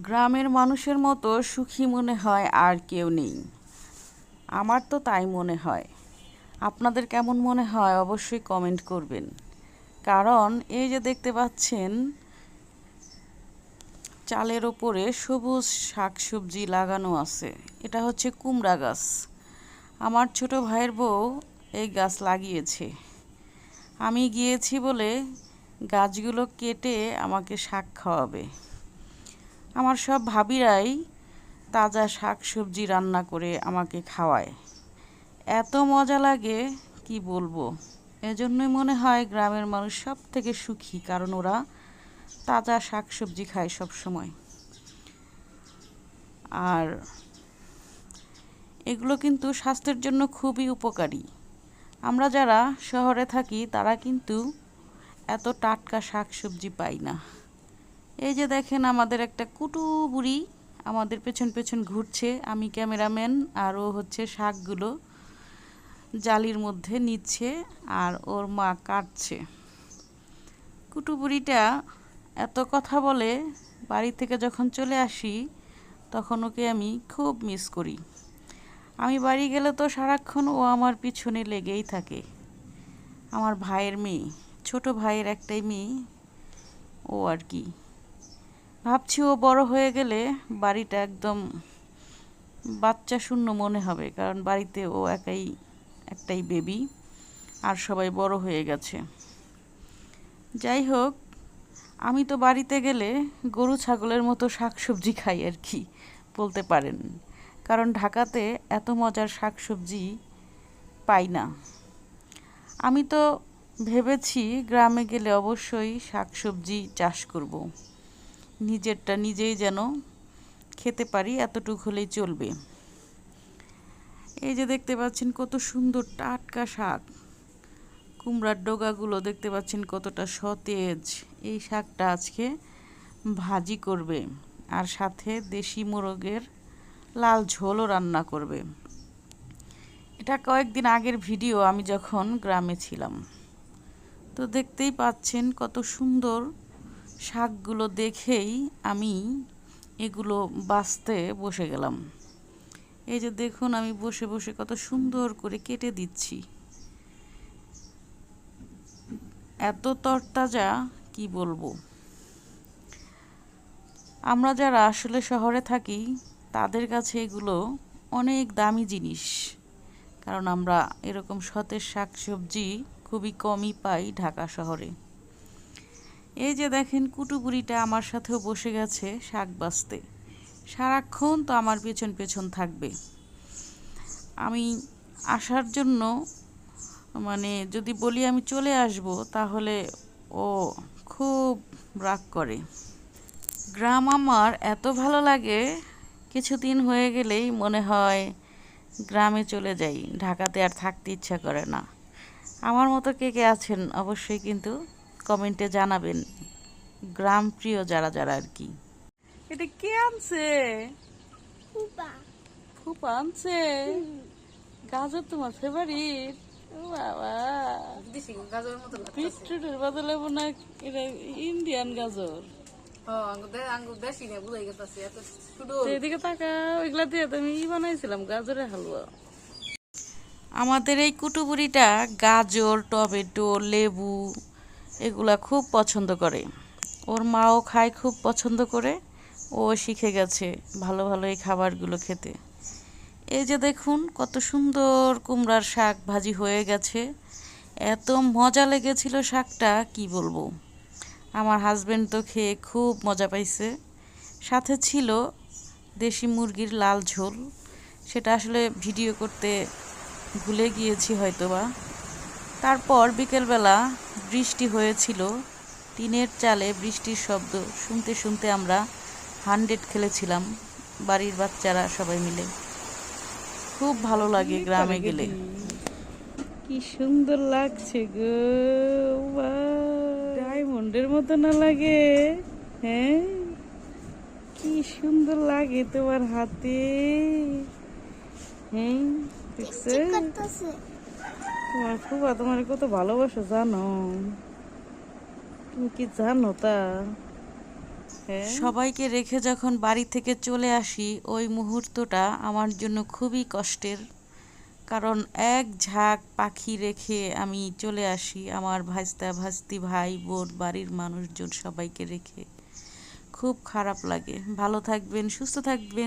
গ্রামের মানুষের মতো সুখী মনে হয় আর কেউ নেই। আমার তো তাই মনে হয়। আপনাদের কেমন মনে হয় অবশ্যই কমেন্ট করবেন। কারণ এই যে দেখতে পাচ্ছেন চালের ওপরে সবুজ শাকসবজি লাগানো আছে। এটা হচ্ছে কুমড়া গাছ। আমার ছোট ভাইয়ের বউ এই গাছ লাগিয়েছে। আমি গিয়েছি বলে গাছগুলো কেটে আমাকে শাক খাওয়াবে। আমার সব ভাবিরাই তাজা শাকসবজি রান্না করে আমাকে খাওয়ায়। এত মজা লাগে কি বলবো। এজন্যই মনে হয় গ্রামের মানুষ সব থেকে সুখী, কারণ ওরা তাজা শাকসবজি খায় সব সময়। আর এগুলো কিন্তু স্বাস্থ্যের জন্য খুবই উপকারী। আমরা যারা শহরে থাকি তারা কিন্তু এত টাটকা শাকসবজি পাই না। এই যে দেখেন আমাদের একটা কুটু বুড়ি আমাদের পেছন পেছন ঘুরছে। আমি ক্যামেরাম্যান, আর ও হচ্ছে শাকগুলো জালির মধ্যে নিচ্ছে আর ওর মা কাটছে। কুটু বুড়িটা এত কথা বলে, বাড়ি থেকে যখন চলে আসি তখন ওকে আমি খুব মিস করি। আমি বাড়ি গেলে তো সারাক্ষণ ও আমার পিছনে লেগেই থাকে। আমার ভাইয়ের মেয়ে, ছোট ভাইয়ের একটাই মেয়ে ও আর কি। ভাবছি ও বড় হয়ে গেলে বাড়িটা একদম বাচ্চা শূন্য মনে হবে, কারণ বাড়িতে ও একটাই বেবি, আর সবাই বড় হয়ে গেছে। যাই হোক, আমি তো বাড়িতে গেলে গরু ছাগলের মতো শাকসবজি খাই আর কি বলতে পারেন, কারণ ঢাকাতে এত মজার শাকসবজি পাই না। আমি তো ভেবেছি গ্রামে গেলে অবশ্যই শাকসবজি চাষ করব, নিজেরটা নিজেই যেন খেতে পারি, এতটুকু হলেই চলবে। এই যে দেখতে পাচ্ছেন কত সুন্দর টাটকা শাক, কুমড়ার ডগাগুলো দেখতে পাচ্ছেন কতটা সতেজ। এই শাকটা আজকে ভাজি করবে, আর সাথে দেশি মোরগের লাল ঝোলও রান্না করবে। এটা কয়েকদিন আগের ভিডিও, আমি যখন গ্রামে ছিলাম। তো দেখতেই পাচ্ছেন কত সুন্দর শাকগুলো, দেখেই আমি এগুলো বাছতে বসে গেলাম। এই যে দেখুন আমি বসে বসে কত সুন্দর করে কেটে দিচ্ছি। এত তরতাজা কি বলবো। আমরা যারা আসলে শহরে থাকি তাদের কাছে এগুলো অনেক দামি জিনিস, কারণ আমরা এরকম সতেজ শাকসবজি খুবই কমই পাই ঢাকা শহরে। এই যে দেখেন কুটুবুড়িটা আমার সাথেও বসে গেছে শাক বাছতে। সারাক্ষণ তো আমার পেছন পেছন থাকবে। আমি আসার জন্য যদি বলি আমি চলে আসব, তাহলে ও খুব রাগ করে। গ্রাম আমার এত ভালো লাগে, কিছুদিন হয়ে গেলেই মনে হয় গ্রামে চলে যাই, ঢাকাতে আর থাকতে ইচ্ছা করে না। আমার মতো কে কে আছেন অবশ্যই কিন্তু কমেন্টে জানাবেন, গ্রাম প্রিয় যারা যারা আর কি। এটা কে আনছে? ফুপা ফুপা আনছে। গাজর তোমার ফেভারিট? বাবা, বিটরুটের বদলে মনে হয় এটা ইন্ডিয়ান গাজর। এদিকে তাকা, ওইগুলা দিয়ে তো আমি বানাইছিলাম গাজরের হালুয়া। আমাদের এই কুটুবুড়িটা গাজর, টমেটো, লেবু এগুলা খুব পছন্দ করে। ওর মাও খায়, খুব পছন্দ করে। ও শিখে গেছে ভালো ভালো এই খাবারগুলো খেতে। এই যে দেখুন কত সুন্দর কুমড়ার শাক ভাজি হয়ে গেছে। এত মজা লেগেছিল শাকটা কি বলবো। আমার হাজবেন্ড তো খেয়ে খুব মজা পাইছে। সাথে ছিল দেশি মুরগির লাল ঝোল। সেটা আসলে ভিডিও করতে ভুলে গিয়েছি হয়তোবা। তারপর বিকেলবেলা বৃষ্টি হয়েছিল, টিনের চালে বৃষ্টির শব্দ শুনতে শুনতে আমরা 100 খেলেছিলাম বাড়ির বাচ্চারা সবাই মিলে। খুব ভালো লাগে গ্রামে গেলে। কি সুন্দর লাগছে গো, ডায়মন্ডের মতো না লাগে? হ্যাঁ, কি সুন্দর লাগে তোমার হাতে। হ্যাঁ, দেখছে তোমার ফুফা তোমার কত ভালোবাসা জানো? তুমি কি জানো তা? দেখেন। সবাইকে রেখে যখন বাড়ি থেকে চলে আসি ওই মুহূর্তটা আমার জন্য খুবই কষ্টের, কারণ এক ঝাঁক পাখি রেখে আমি চলে আসি আমার ভাইস্তা ভাস্তি ভাই বোন বাড়ির মানুষজন সবাইকে রেখে। খুব খারাপ লাগে। ভালো থাকবেন, সুস্থ থাকবেন।